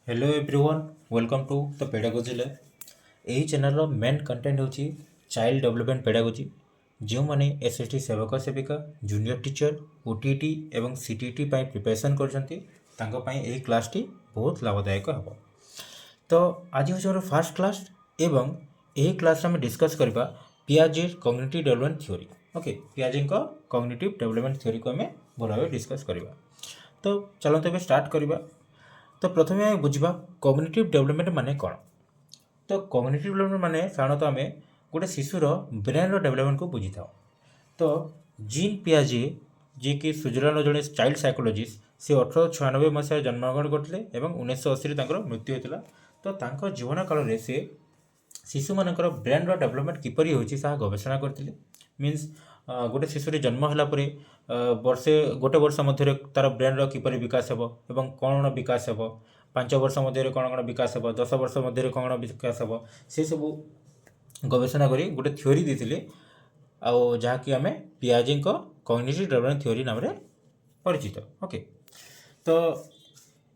Hello everyone welcome to the pedagogy lab. यही channel main content होची child development pedagogy. जो माने SST सेवक सेविका जूनियर टीचर ओटीटी एवं सीटीटी पाई प्रिपरेशन करछंती तांको पाई एही क्लास टी बहुत लाभदायक हबो। तो आज हूँ मोर फास्ट क्लास एवं यही क्लास में डिस्कस करबा पियाजे कॉग्निटिव डेवलपमेंट थ्योरी। ओके, पियाजे को कॉग्निटिव डेवलपमेंट थ्योरी को हमें भल भाव डिस्कस करबा। तो चलते एबे स्टार्ट करबा। तो प्रथम आम बुझा कॉग्निटिव डेवलपमेंट माने कौन। तो कॉग्निटिव डेवलपमेंट माने साधारणतः आम गोटे शिशुर ब्रेन डेवलपमेंट को बुझी था। तो जीन पियाजे जी कि स्विट्जरलैंड जड़े चाइल्ड साइकोलोजिस्ट से 1896 मसीह जन्मग्रहण करते 1980 मृत्यु होता। तो तांको जीवन काल में से शिशु मानकर ब्रेन डेवलपमेंट किपरि होछि सा गवेषणा करथिले। मीन्स गोटे शिशुरे जन्म होला परे वर्षे गोटे वर्ष मध्य तार ब्रेन किपरि विकास हेबो एवं कौन विकास हेबो, 5 वर्ष मध्य कौन विकास हेबो, 10 वर्ष मध्य कौन विकास हेबो, से सब गवेषणा करी गोटे थ्योरी देथिले। आउ जहाँकि आम पियाजे कॉग्निटिव डेवलपमेंट थ्योरी नाम रे परिचित। ओके, तो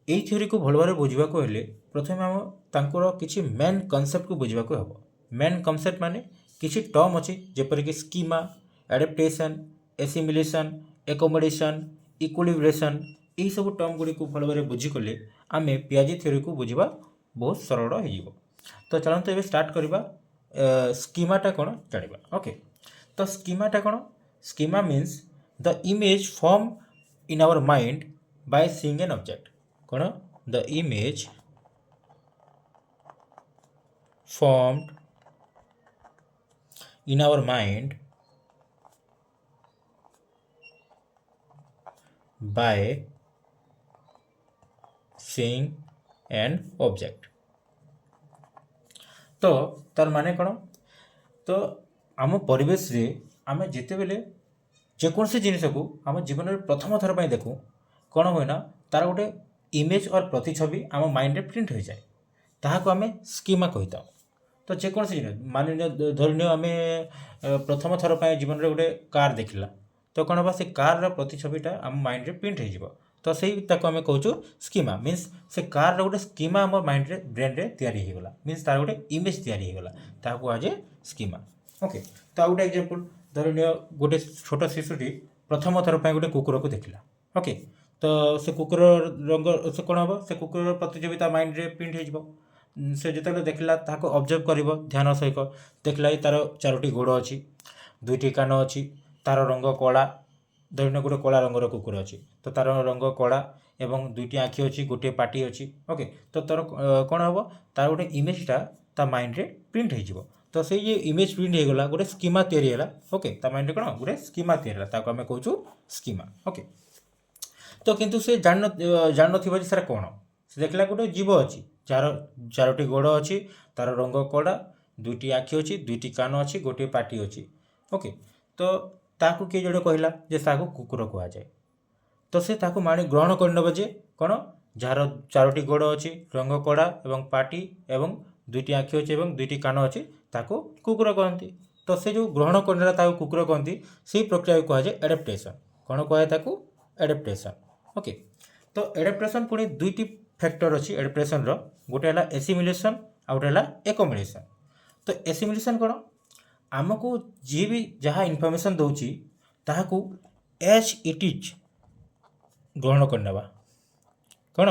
यही थ्योरी को भल भाव बुझा हेले प्रथम आम तांकर किछि मेन कॉन्सेप्ट को बुझा हम। मेन कॉन्सेप्ट माने किछि टर्म अच्छी जेपरिक schema, adaptation, assimilation, accommodation, equilibration, यही सब टर्म गुड़ी को भल भाव बुझीगले आम पियाजे थ्योरी को बुझा बहुत सरल हो। तो चलते एबे स्टार्ट करवा स्कीमाटा कौन जाना। ओके, तो स्कीमाटा कौन? Schema means the image form in our mind by seeing an object. कौन? The image formed in our mind by seeing an object। तो तार माने कौन? तो आम परिवेश रे आम जिते बेले जेकोसी जिनिस को आम जीवन में प्रथम थर पर देखूँ कौन हुए ना तार गोटे इमेज और प्रतिछवि आम माइंड रे प्रिंट हो जाए, ताहाको आम स्कीमा कहीता। तो जेकोसी जिनिस मान धरनी आम प्रथम थर पर जीवन में गोटे कार देखला तो कौन हम से कार प्रतिछविटा आम माइंड रे प्रिंट हो। तो से आम कहूँ स्कीमा। मीन्स से कार गोटे स्कीमा आम माइंड रे ब्रेन रे तैयारी होगला। मीन्स तार गोटे इमेज तैयारी होगला, ताहाको आज स्कीमा। ओके, तो आउ गोटे एग्जांपल धरनी गोटे छोट शिशुटी प्रथम थर पर गोटे कुकुर को देखला। ओके, तो से कुकुर रंग से कौन हम से कुकुर प्रतिछविता माइंड रे प्रिंट हो। से जो देखला ताको ऑब्जर्व करिवो ध्यान सहित देखला तार 4टी गोड़ अच्छी, 2टी कान अच्छी, तार रंग कला। धरने गोटे कला रंगर कुकुर अच्छी तो तार रंग कला एवं 2टी आँखि अच्छी, गोटे पाटी अच्छी। ओके, तो तार कौन हम तार गोटे इमेजटा ता माइंड रे प्रिंट हो। तो से ये इमेज प्रिंट हो गला गोटे स्कीमा तैयारी है। ओके, ता माइंड रे कौन गोटे स्कीमा तैयारी है, ताको आम कहूँ स्कीमा। ओके, तो किंतु से जान न सर कौन से देखला गोटे जीव अच्छी जार 4टी गोड़ अच्छी, तार रंग कड़ा, 2टी आँखि अच्छी, 2टी कान अच्छी, गोटे पाटी अच्छी। ओके, तो ताकू किए जोड़े कहला जे ताकू कुकुर कह जाए। तो से ताकू मानी ग्रहण करने जे कौन जार 4टी गोड़ अच्छी, रंग कड़ा एवं पाटी एवं 2टी आँखि अच्छी एवं 2टी कान अच्छी, ताकू कुकुर कहती। तो से जो ग्रहण करने ताकू कुकुर कहती से प्रक्रिया कह जाए एडेप्टेशन। कौन कहे ताकू एडेप्टेशन। ओके, तो एडेप्टेशन पुणी 2टी फैक्टर अच्छी एडेप्टेशन रो, गोटे है एसिमिलेशन आ गोटे है एकोमोडेशन। तो एसिमिलेशन कौन? आमको जी भी जहाँ इनफॉरमेशन दौची ताहाकू एज इट इज ग्रहण करनेबा। कौन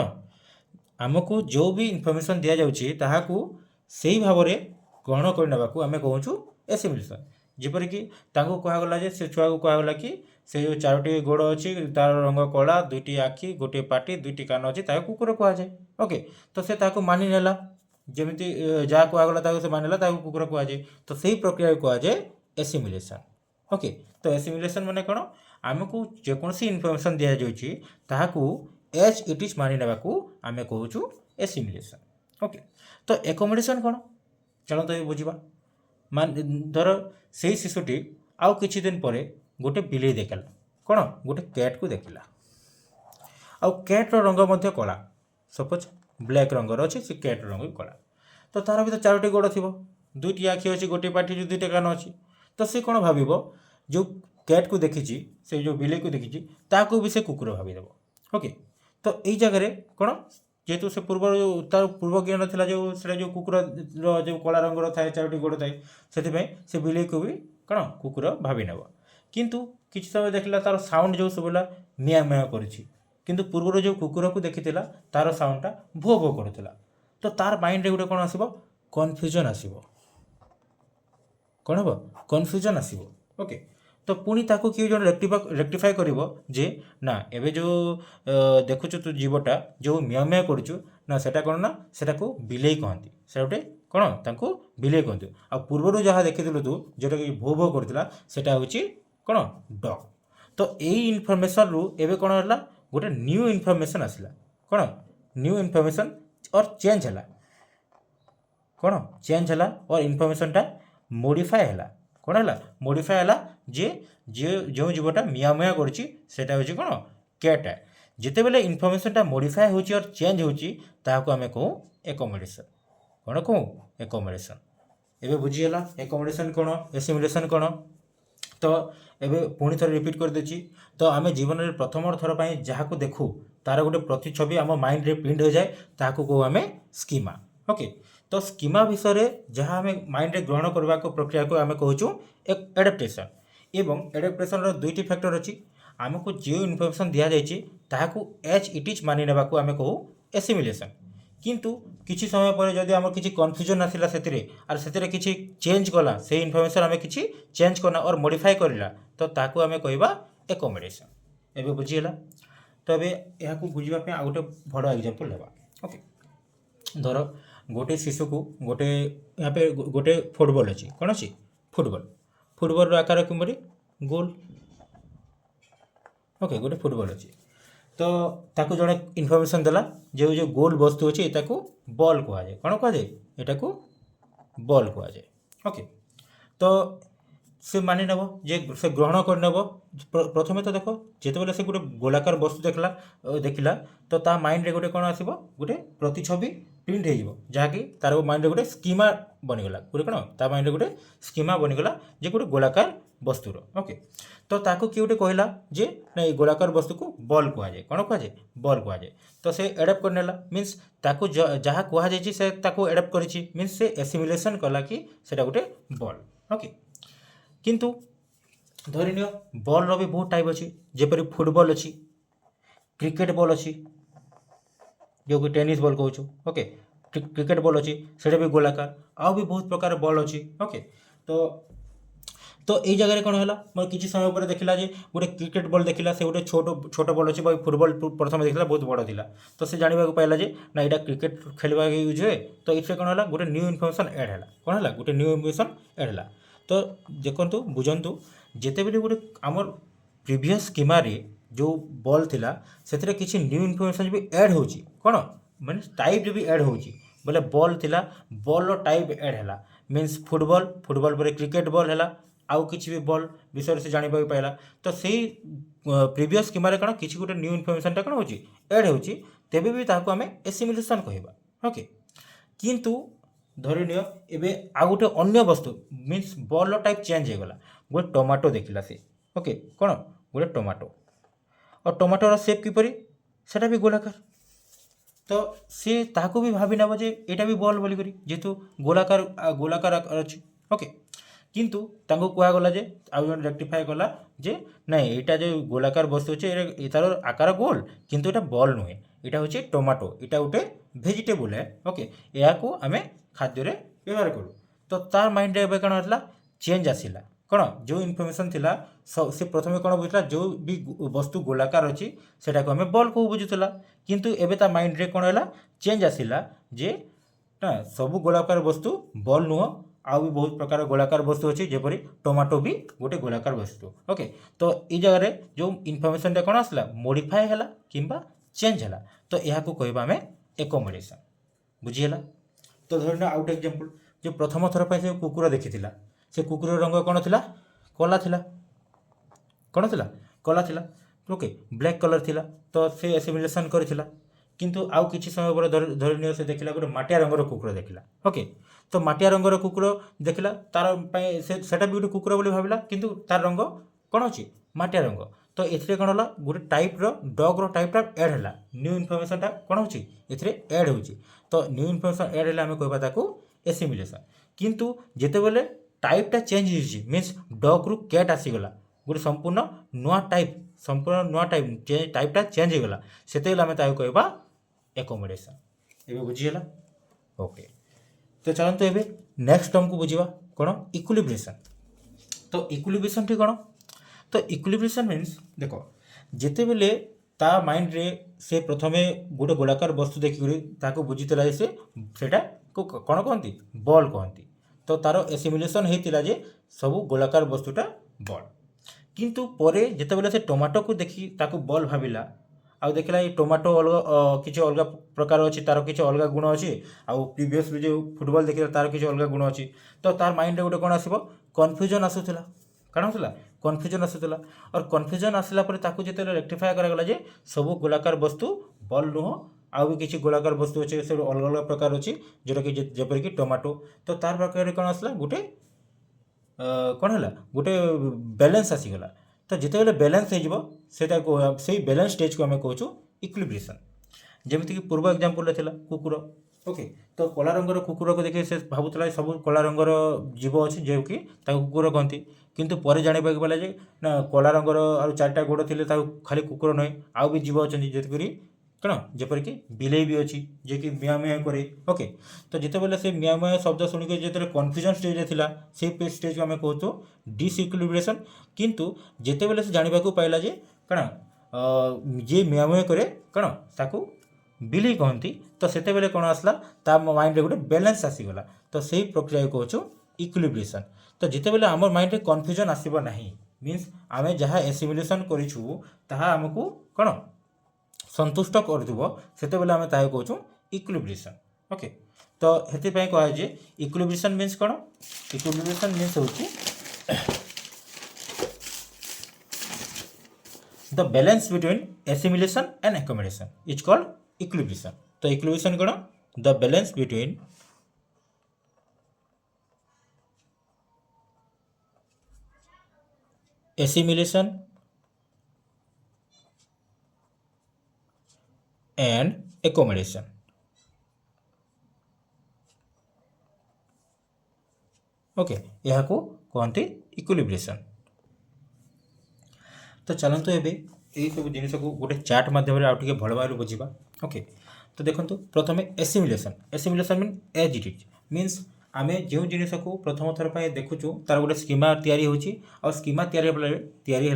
आमको जो भी इनफॉरमेशन दिया जाउची ताहाकू सही भाव में ग्रहण करनेबा को आमे कहूँ एसिमिलेशन। जेपरिक तांको कहगला जे से छुआ को कहगला कि से जो 4टी गोड़ अच्छी, तार रंग कला, 2टी आँखि, गोटे पाटी, 2टी कान अच्छी, ताको कुकुर कह जाए। ओके, तो से ताको मानि नेला जमीती जहाँ कहगला ताको से मानिला ताको कुकुर कह जाए। तो सही प्रक्रिया कह जाए एसिमिलेशन। ओके, तो एसिमिलेशन माने कौन? आमको जेकोसी इनफॉरमेशन दिया जाउची ताहाकू एज इट इज मानि नेबाकू आमे कहूँ एसिमिलेशन। ओके, तो एकोमोडेशन कौन? चलो तो ये बुझा। मान धर से शिशुटी आउ किछि दिन परे गोटे बिलेई देखला, कौन गोटे कैट को देखला। आउ कैट रंग मध्य कला, सपोज ब्लैक रंगर अच्छे से कैट रंग कला। तो तार भीतर 4टी गोड़ थी, 2टी आँखि अच्छी, गोटे पाटी, 2टी कान अच्छी। तो से कौन भाव जो कैट को देखी से जो बिलेई को देखी ताको भी से कुकुर भावीदेव। ओके, तो यही जगह कौन ଯେହେତୁ ସେ ପୂର୍ବରୁ ତାର ପୂର୍ବ ଜ୍ଞାନ ଥିଲା ଯେଉଁ ସେଇଟା ଯେଉଁ କୁକୁରର ଯେଉଁ କଳା ରଙ୍ଗର ଥାଏ 4ଟି ଗୋଡ଼ ଥାଏ, ସେଥିପାଇଁ ସେ ବିଲେଇକୁ ବି କ'ଣ କୁକୁର ଭାବି ନେବ। କିନ୍ତୁ କିଛି ସମୟ ଦେଖିଲା ତାର ସାଉଣ୍ଡ ଯେଉଁ ଶୁଭିଲା ମିଆଁ ମିଆଁ କରୁଛି, କିନ୍ତୁ ପୂର୍ବରୁ ଯେଉଁ କୁକୁରକୁ ଦେଖିଥିଲା ତାର ସାଉଣ୍ଡଟା ଭୋ ଭୋ କରୁଥିଲା। ତ ତାର ମାଇଣ୍ଡରେ ଗୋଟେ କ'ଣ ଆସିବ, କନଫ୍ୟୁଜନ୍ ଆସିବ। କ'ଣ ହେବ, କନଫ୍ୟୁଜନ୍ ଆସିବ। ଓକେ, ତ ପୁଣି ତାକୁ କିଏ ଜଣେ ରେକ୍ଟିଫାଏ କରିବ ଯେ ନା ଏବେ ଯେଉଁ ଦେଖୁଛୁ ତୁ ଜୀବଟା ଯେଉଁ ମିଆଁ ମିଆଁ କରୁଛୁ, ନା ସେଟା କ'ଣ ନା ସେଟାକୁ ବିଲେଇ କହନ୍ତି, ସେଟା ଗୋଟେ କ'ଣ ତାଙ୍କୁ ବିଲେଇ କହନ୍ତି। ଆଉ ପୂର୍ବରୁ ଯାହା ଦେଖିଥିଲୁ ତୁ ଯେଉଁଟାକି ଭୋ ଭୋ କରୁଥିଲା ସେଟା ହେଉଛି କ'ଣ ଡଗ୍। ତ ଏଇ ଇନଫର୍ମେସନ୍ରୁ ଏବେ କ'ଣ ହେଲା, ଗୋଟେ ନ୍ୟୁ ଇନଫର୍ମେସନ୍ ଆସିଲା। କ'ଣ ନ୍ୟୁ ଇନଫର୍ମେସନ୍ ଅର୍ ଚେଞ୍ଜ ହେଲା, କ'ଣ ଚେଞ୍ଜ ହେଲା ଅର୍ ଇନଫର୍ମେସନ୍ଟା ମୋଡ଼ିଫାଏ ହେଲା। କ'ଣ ହେଲା, ମୋଡ଼ିଫାଏ ହେଲା ଯେ ଯେଉଁ ଜୀବଟା ମିଆଁ ମିଆଁ କରୁଛି ସେଟା ହେଉଛି କ'ଣ କ୍ୟାଟ୍। ଯେତେବେଳେ ଇନଫର୍ମେସନ୍ଟା ମୋଡ଼ିଫାଏ ହେଉଛି ଅର୍ ଚେଞ୍ଜ ହେଉଛି ତାହାକୁ ଆମେ କହୁ ଏକୋମୋଡେସନ୍। କ'ଣ କହୁ, ଏକୋମୋଡେସନ୍। ଏବେ ବୁଝିଗଲା ଏକୋମୋଡେସନ୍ କ'ଣ, ଏସିମିଲେସନ୍ କ'ଣ। ତ ଏବେ ପୁଣି ଥରେ ରିପିଟ୍ କରିଦେଉଛି। ତ ଆମେ ଜୀବନରେ ପ୍ରଥମ ଥର ପାଇଁ ଯାହାକୁ ଦେଖୁ ତାର ଗୋଟେ ପ୍ରତିଛବି ଆମ ମାଇଣ୍ଡରେ ପ୍ରିଣ୍ଟ ହୋଇଯାଏ, ତାହାକୁ କହୁ ଆମେ ସ୍କିମା। ଓକେ, ତ ସ୍କିମା ବିଷୟରେ ଯାହା ଆମେ ମାଇଣ୍ଡରେ ଗ୍ରହଣ କରିବାକୁ ପ୍ରକ୍ରିୟାକୁ ଆମେ କହୁଛୁ ଆଡାପ୍ଟେସନ୍। ଏବଂ ଆଡାପ୍ଟେସନ୍ର 2ଟି ଫ୍ୟାକ୍ଟର ଅଛି। ଆମକୁ ଯେଉଁ ଇନଫର୍ମେସନ୍ ଦିଆଯାଇଛି ତାହାକୁ ଏଜ୍ ଇଟ୍ ଇଜ୍ ମାନି ନେବାକୁ ଆମେ କହୁ ଏସିମିଲେସନ୍। କିନ୍ତୁ କିଛି ସମୟ ପରେ ଯଦି ଆମର କିଛି କନଫ୍ୟୁଜନ୍ ଆସିଲା ସେଥିରେ, ଆର୍ ସେଥିରେ କିଛି ଚେଞ୍ଜ କଲା, ସେଇ ଇନଫର୍ମେସନ୍ ଆମେ କିଛି ଚେଞ୍ଜ କଲା ଅର୍ ମୋଡ଼ିଫାଏ କରିଲା, ତ ତାକୁ ଆମେ କହିବା ଏକୋମୋଡେସନ୍। ଏବେ ବୁଝିହେଲା। ତ ଏବେ ଏହାକୁ ବୁଝିବା ପାଇଁ ଆଉ ଗୋଟେ ବଡ଼ ଏକ୍ଜାମ୍ପଲ୍ ନେବା। ଓକେ, ଧର ଗୋଟେ ଶିଶୁକୁ ଗୋଟେ ଫୁଟବଲ୍ ଅଛି। କ'ଣ ଅଛି, ଫୁଟବଲ୍ର ଆକାର କିପରି, ଗୋଲ। ଓକେ, ଗୋଟେ ଫୁଟବଲ୍ ଅଛି। ତ ତାକୁ ଜଣେ ଇନଫର୍ମେସନ୍ ଦେଲା ଯେଉଁ ଗୋଲ ବସ୍ତୁ ଅଛି ଏଟାକୁ ବଲ୍ କୁହାଯାଏ। କ'ଣ କୁହାଯାଏ, ଏଟାକୁ ବଲ୍ କୁହାଯାଏ। ଓକେ, ତ ସେ ମାନି ନେବ, ଯେ ସେ ଗ୍ରହଣ କରିନେବ। ପ୍ରଥମେ ତ ଦେଖ, ଯେତେବେଳେ ସେ ଗୋଟେ ଗୋଲାକାର ବସ୍ତୁ ଦେଖିଲା ତ ତା ମାଇଣ୍ଡରେ ଗୋଟେ କ'ଣ ଆସିବ, ଗୋଟେ ପ୍ରତିଛବି ପ୍ରିଣ୍ଟ ହେଇଯିବ, ଯାହାକି ତାର ମାଇଣ୍ଡରେ ଗୋଟେ ସ୍କିମା ବନିଗଲା। ଗୋଟେ କ'ଣ ତା ମାଇଣ୍ଡରେ ଗୋଟେ ସ୍କିମା ବନିଗଲା ଯେ ଗୋଟେ ଗୋଲାକାର ବସ୍ତୁର। ଓକେ, ତ ତାକୁ କିଏ ଗୋଟେ କହିଲା ଯେ ନା ଏଇ ଗୋଲାକାର ବସ୍ତୁକୁ ବଲ୍ କୁହାଯାଏ। କ'ଣ କୁହାଯାଏ, ବଲ୍ କୁହାଯାଏ। ତ ସେ ଆଡ଼ାପ୍ଟ କରିନେଲା, ମିନ୍ସ ତାକୁ ଯାହା କୁହାଯାଇଛି ସେ ତାକୁ ଆଡ଼ାପ୍ଟ କରିଛି, ମିନ୍ସ ସେ ଏସିମିଲେସନ୍ କଲା କି ସେଟା ଗୋଟେ ବଲ୍। ଓକେ, କିନ୍ତୁ ଧରିନିଅ ବଲ୍ର ବି ବହୁତ ଟାଇପ୍ ଅଛି, ଯେପରି ଫୁଟବଲ୍ ଅଛି, କ୍ରିକେଟ୍ ବଲ୍ ଅଛି, ଯେଉଁକି ଟେନିସ୍ ବଲ୍ କହୁଛୁ। ଓକେ, କ୍ରିକେଟ୍ ବଲ୍ ଅଛି, ସେଇଟା ବି ଗୋଲାକାର। ଆଉ ବି ବହୁତ ପ୍ରକାର ବଲ୍ ଅଛି। ଓକେ, ତ ଏଇ ଜାଗାରେ କ'ଣ ହେଲା, ମୋର କିଛି ସମୟ ପରେ ଦେଖିଲା ଯେ ଗୋଟେ କ୍ରିକେଟ୍ ବଲ୍ ଦେଖିଲା, ସେ ଗୋଟେ ଛୋଟ ବଲ୍ ଅଛି। ଫୁଟବଲ୍ ପ୍ରଥମେ ଦେଖିଲା ବହୁତ ବଡ଼ ଥିଲା। ତ ସେ ଜାଣିବାକୁ ପାଇଲା ଯେ ନା ଏଇଟା କ୍ରିକେଟ୍ ଖେଳିବାକୁ ୟୁଜ୍ ହୁଏ। ତ ଏଥିରେ କ'ଣ ହେଲା, ଗୋଟେ ନ୍ୟୁ ଇନଫର୍ମେସନ୍ ଆଡ଼୍ ହେଲା। କ'ଣ ହେଲା, ଗୋଟେ ନ୍ୟୁ ଇନଫର୍ମେସନ୍ ଆଡ଼୍ ହେଲା। ତ ଦେଖନ୍ତୁ, ବୁଝନ୍ତୁ, ଯେତେବେଳେ ଗୋଟେ ଆମର ପ୍ରିଭିୟସ୍ ସ୍କିମାରେ ଯେଉଁ ବଲ୍ ଥିଲା ସେଥିରେ କିଛି ନ୍ୟୁ ଇନଫର୍ମେସନ୍ ବି ଆଡ଼୍ ହେଉଛି। କ'ଣ ମାନେ ଟାଇପ୍ ବି ଆଡ଼୍ ହେଉଛି, ବୋଲେ ବଲ୍ ଥିଲା, ବଲ୍ର ଟାଇପ୍ ଆଡ଼୍ ହେଲା। ମିନ୍ସ ଫୁଟବଲ୍ ପରେ କ୍ରିକେଟ୍ ବଲ୍ ହେଲା, ଆଉ କିଛି ବି ବଲ୍ ବିଷୟରେ ସେ ଜାଣିବାକୁ ପାଇଲା। ତ ସେଇ ପ୍ରିଭିୟସ୍ ସ୍କିମାରେ କ'ଣ କିଛି ଗୋଟେ ନ୍ୟୁ ଇନଫର୍ମେସନ୍ଟା କ'ଣ ହେଉଛି, ଆଡ଼୍ ହେଉଛି, ତେବେ ବି ତାହାକୁ ଆମେ ଏସିମିଲେସନ୍ କହିବା। ଓକେ, କିନ୍ତୁ ଧରିନିଅ ଏବେ ଆଉ ଗୋଟେ ଅନ୍ୟ ବସ୍ତୁ, ମିନ୍ସ ବଲ୍ର ଟାଇପ୍ ଚେଞ୍ଜ ହେଇଗଲା। ଗୋଟେ ଟମାଟୋ ଦେଖିଲା ସେ। ଓକେ, କ'ଣ ଗୋଟେ ଟମାଟୋ, ଆଉ ଟମାଟୋର ସେପ୍ କିପରି, ସେଟା ବି ଗୋଲାକାର। ତ ସେ ତାହାକୁ ବି ଭାବି ନେବ ଯେ ଏଇଟା ବି ବଲ୍ ବୋଲିକରି, ଯେହେତୁ ଗୋଲାକାର ଅଛି। ଓକେ, କିନ୍ତୁ ତାଙ୍କୁ କୁହାଗଲା ଯେ, ଆଉ ଜଣେ ରେକ୍ଟିଫାଏ କଲା ଯେ ନାଇଁ ଏଇଟା ଯେଉଁ ଗୋଲାକାର ବସ୍ତୁ ଅଛି ତାର ଆକାର ଗୋଲ, କିନ୍ତୁ ଏଇଟା ବଲ୍ ନୁହେଁ, ଏଇଟା ହେଉଛି ଟମାଟୋ, ଏଇଟା ଗୋଟେ ଭେଜିଟେବୁଲ୍। ଓକେ, ଏହାକୁ ଆମେ ଖାଦ୍ୟରେ ବ୍ୟବହାର କରୁ। ତ ତାର ମାଇଣ୍ଡରେ ଏବେ କ'ଣ ହେଲା, ଚେଞ୍ଜ ଆସିଲା। କ'ଣ ଯେଉଁ ଇନଫର୍ମେସନ୍ ଥିଲା ସେ ପ୍ରଥମେ କ'ଣ ବୁଝୁଥିଲା, ଯେଉଁ ବି ବସ୍ତୁ ଗୋଲାକାର ଅଛି ସେଟାକୁ ଆମେ ବଲ୍ କହୁ ବୁଝୁଥିଲା। କିନ୍ତୁ ଏବେ ତା ମାଇଣ୍ଡରେ କ'ଣ ହେଲା, ଚେଞ୍ଜ ଆସିଲା ଯେ ନା ସବୁ ଗୋଲାକାର ବସ୍ତୁ ବଲ୍ ନୁହଁ, ଆଉ ବି ବହୁତ ପ୍ରକାର ଗୋଲାକାର ବସ୍ତୁ ଅଛି, ଯେପରି ଟମାଟୋ ବି ଗୋଟେ ଗୋଲାକାର ବସ୍ତୁ। ଓକେ, ତ ଏଇ ଜାଗାରେ ଯେଉଁ ଇନଫର୍ମେସନ୍ଟା କ'ଣ ଆସିଲା, ମୋଡ଼ିଫାଏ ହେଲା କିମ୍ବା ଚେଞ୍ଜ ହେଲା। ତ ଏହାକୁ କହିବା ଆମେ ଏକୋମୋଡେସନ୍। ବୁଝିହେଲା। ତ ଧରିନିଅ ଆଉ ଗୋଟେ ଏକ୍ଜାମ୍ପଲ୍, ଯେଉଁ ପ୍ରଥମ ଥର ପାଇଁ ସେ କୁକୁର ଦେଖିଥିଲା, ସେ କୁକୁର ରଙ୍ଗ କ'ଣ ଥିଲା, କଳା ଥିଲା। କ'ଣ ଥିଲା, କଳା ଥିଲା। ଓକେ, ବ୍ଲାକ୍ କଲର୍ ଥିଲା। ତ ସେ ଏସିମିଲେସନ୍ କରିଥିଲା। କିନ୍ତୁ ଆଉ କିଛି ସମୟ ପରେ ଧରିନିଅ ସେ ଦେଖିଲା ଗୋଟେ ମାଟିଆ ରଙ୍ଗର କୁକୁର ଦେଖିଲା। ଓକେ, ତ ମାଟିଆ ରଙ୍ଗର କୁକୁର ଦେଖିଲା, ତାର ପାଇଁ ସେଟା ବି ଗୋଟେ କୁକୁର ବୋଲି ଭାବିଲା, କିନ୍ତୁ ତାର ରଙ୍ଗ କ'ଣ ଅଛି, ମାଟିଆ ରଙ୍ଗ। ତ तो एथिरे कौन होला गोटे टाइप्र डग्र टाइप्टा एड है न्यू इनफर्मेशनटा कौन होची एथिरे एड होची तो न्यू इनफर्मेशन एड है आम कहबा ताकू एसिमिलेशन किंतु जेतेबेले टाइपटा चेंज होची मीन्स डग रु कैट आसीगला गोटे संपूर्ण नुआ टाइप टाइपटा चेंज हो गला सेतेबेले आम ताकू कहबा एकोमोडेशन एबे बुझीगला ओके तो चलते एबे नेक्स्ट टर्म को बुझीबा कौन इक्विलिब्रेशन तो इक्विलिब्रेशन टी कौन तो इक्विलिब्रेशन मीन्स देख जितेबले ता माइंड रे से प्रथमे गोटे गोलाकार वस्तु देखिक बुझीला से सेटा को कौन कहती बॉल कहती तो तार एसिमुलेशन होता जे सब गोलाकार वस्तुटा बॉल किंतु परे जितेबले से टोमाटो को देखी ताको बॉल भाविला आउ देखला ये टोमाटो अलग किसी अलग प्रकार अच्छी तार किसी अलग गुण अच्छी आउ प्रीवियस जो फुटबॉल देखिला तार किसी अलग गुण अच्छी तो तार माइंड गोटे कौन आसो कन्फ्यूजन आसूला कौन आसूला कन्फ्यूजन आसूला और कन्फ्यूजन आसला ताकू जो रेक्टिफाए करागला जे सब गोलाकार वस्तु बॉल नुह आउ भी किसी गोलाकार वस्तु अच्छे सब अलग अलग प्रकार अच्छी जोटा कि जेपरिक टोमाटो तो तार प्रकार कौन आसला गोटे कौन है गोटे बैलेंस आसीगला तो जितेबाला बैलेंस हो से बैलेंस स्टेज को आम कहूँ इक्विलिब्रेशन जमीक पूर्व एग्जांपल कुकुर ओके तो कला रंगर कुकुर को देखिए से भावुला सब कला रंगर जीव अच्छे जो कि कुकुर कहती किंतु पर जाना पाला जे ना कला रंगर और चार्टा गोड़ थे खाली कुकुर नुहे आउ भी जीव अच्छा जेपरी कौन जेपरिक बिले भी अच्छी जे कि मिया मिया करे ओके तो जितेबाला से मिया मिया शब्द शुणिक जो कन्फ्यूजन स्टेज था से स्टेज को आम कहूँ डिसइक्विलिब्रेशन किंतु जितेबाला से जाना पाइला जे कौन जे मिया मिया करे कौन ताकू बिले कहती तो सेते बेले कौन आसला ता माइंड रे गोटे बैलेंस आसीगला तो सही प्रक्रिया को कहूँ इक्विलिब्रेशन तो जिते बेले आम माइंड रे कन्फ्यूजन आसब नहीं मीन्स आम जहाँ एसिमुलेशन करूँ ताहा आमको कौन संतुष्ट करते आम ताहा कहूँ इक्विलिब्रेशन ओके तो हेति कहे जे इक्विलिब्रेशन मीन्स कौन इक्विलिब्रेशन मीन्स होची the balance between assimilation and accommodation is called equilibration तो इक्विलिब्रेशन कौन the balance between assimilation and accommodation okay यहाँ को कहते इक्विलिब्रेशन तो चलते एबे यही सब जिन को गोटे चार्ट माध्यम आउटे भल भाव बुझा ओके तो देखो प्रथम assimilation mean as it is means आम जो जिनस को प्रथम थर पर देखुचु तार गोटे स्कीमा तैयारी होची और स्कीमा तैयारी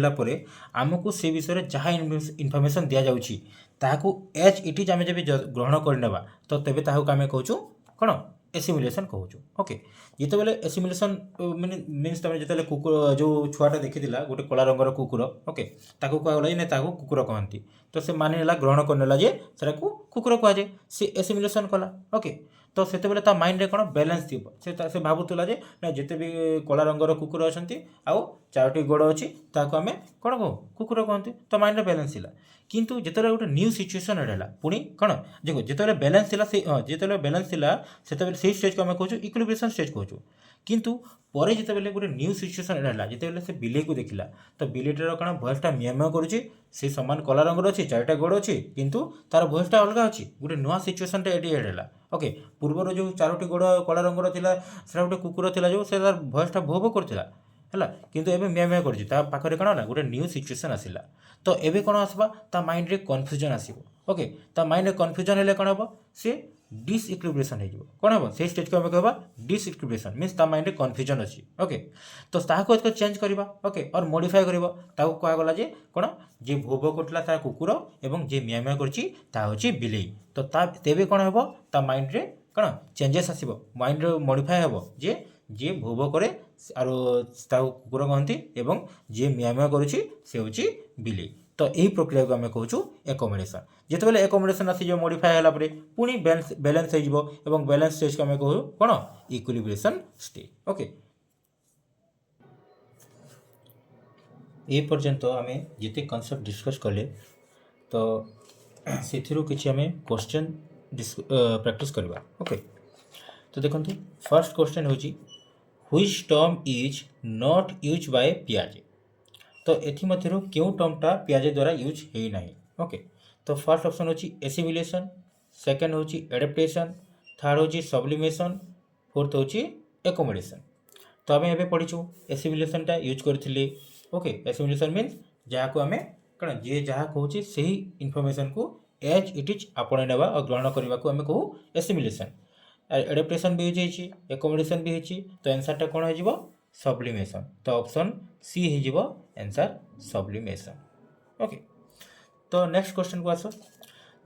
आमको से विषय में जहाँ इनफर्मेशन दि जाऊँगी ताकू एज इट इज आम जब ग्रहण करने तो तेज आम कहूँ कौन एसिमुलेशन कहूँ ओके जिते बेले एसिमुलेशन मीन्स तुम जो कुकुर जो छुआटा देखी गोटे कला रंगर कुकुर ओके ताकू कहला ना ताकू कुकुर कहती तो से मानिनेला ग्रहण करनेला जे सेटा कुकुर कहुए सी एसिमुलेशन कला ओके तो से माइंड रे कौन बैलेंस थी से भावुला जे ना जिते भी कला रंगर कुकुर अच्छा आउ चारोटी गोड़ अच्छी ताकू आम कौन कहूँ कुकुर कहते तो माइंड रे बैलेंस थी किंतु जिते गोटे न्यू सिचुएसन है पुणी कौन देखो जिते बैलेंस थी जिते बैलेंस थी से स्टेज को आम कहूँ इक्विलिब्रेशन स्टेज कहूँ किंतु पर जिते गोटे न्यू सिचुएसन है जिते से बिले को देखला तो बिलेटार कौन भयसटा मियामिया करुच्ची से सामान कला रंगर अच्छी चारिटा गोड़ अच्छी किंतु तार भयसटा अलग अच्छी गोटे नुआ सिचुएसन है ओके पूर्वर जो चारोटी गोड़ कला रंगर था गोटे कुकुर था जो तार भयसटा भो भो करता है किंतु एबे मिया मिया करछि ता पाखरे कौन है गोटे न्यू सिचुएसन आसला तो एबे कौन आसबा ता माइंड रे कन्फ्यूजन आसीबो ओके ता माइंड रे कन्फ्यूजन हेले कौन हम सी डिसइक्विलिब्रेशन हो कौन हम से स्टेज को आम कहवा डिसइक्विलिब्रेशन मीन्स ता माइंड रे कन्फ्यूजन अच्छी ओके तो ताको चेंज करवा ओके और मॉडिफाई करवा ताको कहगला जे कौन जे भोभ करथिला ता कुकुर एवं जे मिया मिया करछि ता होछि बिलेई तो ता तेबे कौन हेबो ता माइंड रे कौन चेंजेस आसीबो माइंड रे मॉडिफाई हेबो जे भोभ करे आरो कुकुर कहती एवं जी मिया मिया करुच्ची से हूँ बिलेई तो यही प्रक्रिया को आम कहूँ एकोमोडेशन जिते बेले एकोमोडेशन आसीज मॉडिफाई है पुणी बैलेंस हो बैलेंस स्टेज को आम कहूँ कौन इक्विलिब्रेशन स्टेज ओके ये पर्यंत आम जिते कॉन्सेप्ट डिस्कस कले तो से किसी आम क्वेश्चन प्रैक्टिस करवा ओके तो देखो फर्स्ट क्वेश्चन हूँ Which term is not used by Piaget? तो एमध्य क्यों टर्मटा पियाजे द्वारा यूज होना। ओके, तो फर्स्ट ऑप्शन होची एसिमिलेशन, सेकंड होची एडेप्टेशन, थर्ड होची सब्लिमेशन, फोर्थ होची एकोमोडेशन। तो आम एवं पढ़ीचु एसिमिलेशनटा यूज करथिले। ओके, एसिमिलेशन मीन्स जहाँ को आम कौन जी जहाँ कहूँ से ही इनफर्मेशन को एज इट इज आपण नेवा और ग्रहण करने को आम कहूँ एसिमिलेशन। एडेप्टेशन भी होची, एकोमोडेशन भी होची, तो आंसरटा कौन हो सब्लिमेशन। तो ऑप्शन सी हो आंसर सब्लिमेशन। ओके, तो नेक्स्ट क्वेश्चन को आस।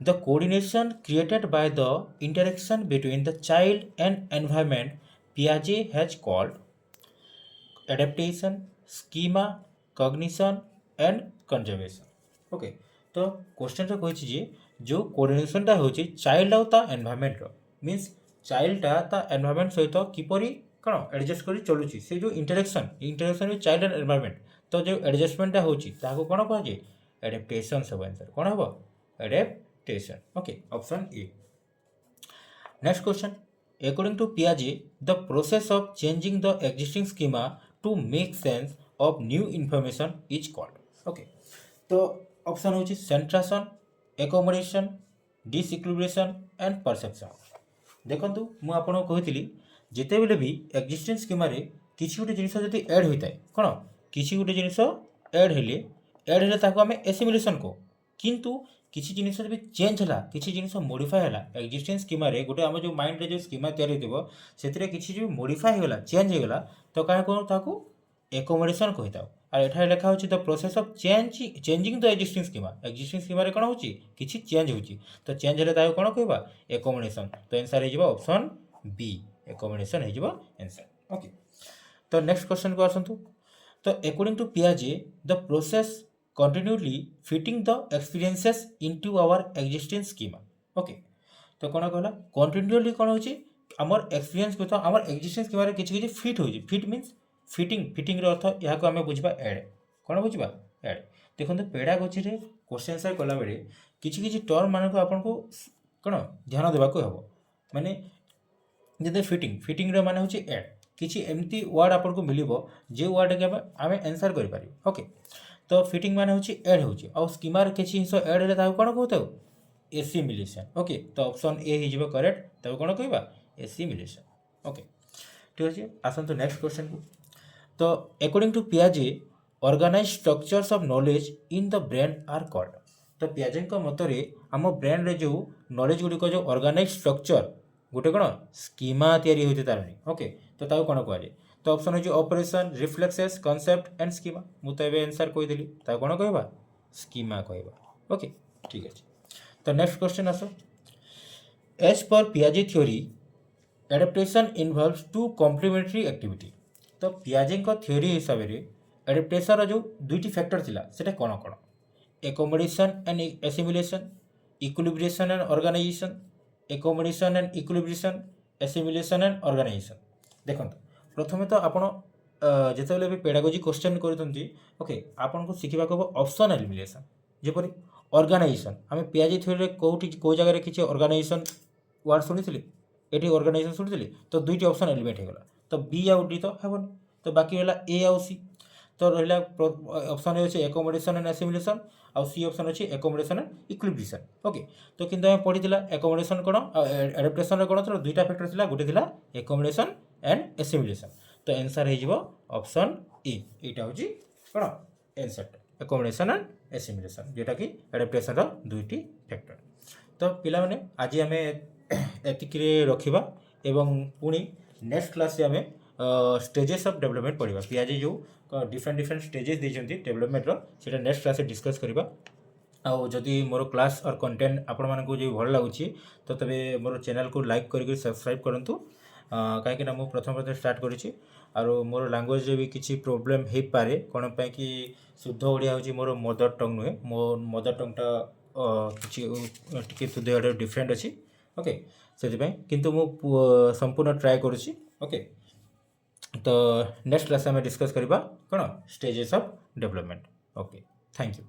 The coordination created by the interaction between the child and environment पियाजे has called adaptation, schema, cognition and conservation. Okay, तो क्वेश्चन तो कही जो कोऑर्डिनेशनटा होची चाइल्ड आउ ता एनवायरनमेंट मीन्स चाइल्डटा ता एनवायरनमेंट सहित किपरि कौन एडजस्ट कर चलुची से जो interaction with child and environment. तो जो एडजस्टमेंटा होची ताको कौन कहुए एडेप्टेशन। सब आंसर कौन हम adaptation. Okay, option A. Next question, according to पियाजे the process of changing the existing schema to make sense of new information is called. Okay, तो ऑप्शन होची centration, accommodation, disequilibration and perception. देखंतु मु आपन कहितली जिते बेले भी एक्जिस्टिंग स्कीमा रे किछि गोटे जिनिस जदि ऐड होता है कौन किछि गोटे जिनिस ऐड हेले ताको आमे एसिमिलेशन को। किंतु किछि जिनिस जदि चेंज हला किछि जिनिस मॉडिफाई हला एक्जिस्टिंग स्कीमा रे गोटे हम जो माइंड रे जो स्कीमा तयार हेतिबो सेतिरे किछि जो मॉडिफाई होला चेंज हे गला तो काहे को ताको एकोमोडेशन कहिताओ। आ एठा लिखा होची the process of changing the existing schema रे कोन होची किछि चेंज होची तो चेंज हेले ताको कोन कहबा एकोमोडेशन। तो आंसर हे जिवो ऑप्शन बी एकोमोडेशन हे जिवो आंसर। ओके, तो नेक्स्ट क्वेश्चन को आसंतु। तो अकॉर्डिंग टू पियाजे the process continuously fitting the experiences into our existing schema. Okay, तो कौन कहला कंटिन्यूअसली कौन होची आमर एक्सपीरियंस को तो आमर एक्जिस्टिंग स्कीमा रे किछि किछि फिट होची। फिट मीन्स फिटिंग रो अर्थ या को आमे बुझबा ऐड कौन बुझबा ऐड। देखंतु पेडागोजी रे क्वेश्चन आंसर कला बेले किछि किछि टर्म मान को आपन को कौन ध्यान देबा को हबो। माने जदि फिटिंग रो माने होची ऐड किछि एमती वर्ड आपन को मिलिबो जे वर्ड के आमे आंसर करि पारि। ओके, तो फिटिंग माने होची ऐड होची और स्कीमा रे किछि हिस्सा ऐड हेले ताको कोन कहतो एसिमिलेशन। ओके, तो ऑप्शन ए ही जिवो करेक्ट ताको कोन कहबा एसिमिलेशन। ओके, ठीक अछि आसंतु नेक्स्ट क्वेश्चन को। तो अकॉर्डिंग टू पियाजे organised structures of knowledge in the brain are called. तो पियाजे को मतरे आम ब्रेन रे जो नॉलेज गुडी को जो ऑर्गेनाइज्ड स्ट्रक्चर गोटे कौन स्कीमा तैयारी होती तार। ओके, तो ताको कौन कहुए तो ऑप्शन हो operation, reflexes, concept and schema. मुझे आंसर कहीदेली ताको कौन कहबा स्कीमा कहबा। ओके, ठीक है। तो नेक्स्ट क्वेश्चन आस। एज पर पियाजे theory adaptation involves two complementary activity. तो पियाजे थ्योरी हिसाब से एडेप्टेशन जो दुईटी फैक्टर थिला सेटा कौन कौन accommodation and assimilation, equilibration and organisation, accommodation and equilibration, assimilation and organisation. देखो प्रथमे तो आपड़ जिते भी पेडागोजी क्वेश्चन करते ओके आपन को शिखा को ऑप्शन एलिमिनेशन जपरी ऑर्गेनाइजेशन आम पियाजे थ्योरी कौटी कौ जगह किसी ऑर्गेनाइजेशन वर्ड शुणी ये ऑर्गेनाइजेशन शुणी तो दुईटी ऑप्शन एलिमिनेट होगा तो बी आउ डी तो हेबन तो बाकी रहा ए आउ सी। तो रहा ऑप्शन अच्छे एकोमोडेशन एंड एसिमिलेशन आउ सी ऑप्शन अच्छे एकोमोडेशन एंड इक्विलिब्रेशन। ओके, तो किंतु आम पढ़ी एकोमोडेशन कौन एडेप्टेशन कौन था दुईटा फैक्टर था गोटे था एकोमोडेशन एंड एसिमिलेशन। तो आंसर हो ऑप्शन ए यहाँ हूँ कौन आंसर एकोमोडेशन एंड एसिमिलेशन जोटा कि एडेप्टेशन दुईटी फैक्टर। तो पिला माने आज आम एतिक रखा एवं पुणी नेक्स्ट क्लास आम स्टेजेस ऑफ डेवलपमेंट पढ़ा पियाजे जो डिफरेंट स्टेजेस देते डेवलपमेंट से नेक्स्ट क्लास डिस्कस करवा। आउ जदि मोर क्लास और कंटेंट आपण मानक जो भल लगुच तो तबे मोर चैनल को लाइक करके सब्सक्राइब करूँ कहीं मुझे प्रथम स्टार्ट करी आरो मोर लैंग्वेज भी किसी प्रोब्लेम हो पारे कौन पे कि शुद्ध ओडिया हूँ मोर मदर टंग नुहे मो मदर टंगटा कि शुद्ध ओडिया डिफरेंट अच्छी। ओके, से किंतु मु संपूर्ण ट्राए करुँची। ओके, तो नेक्स्ट क्लास में डिस्कस करवा कौन stages of development. Okay, thank you.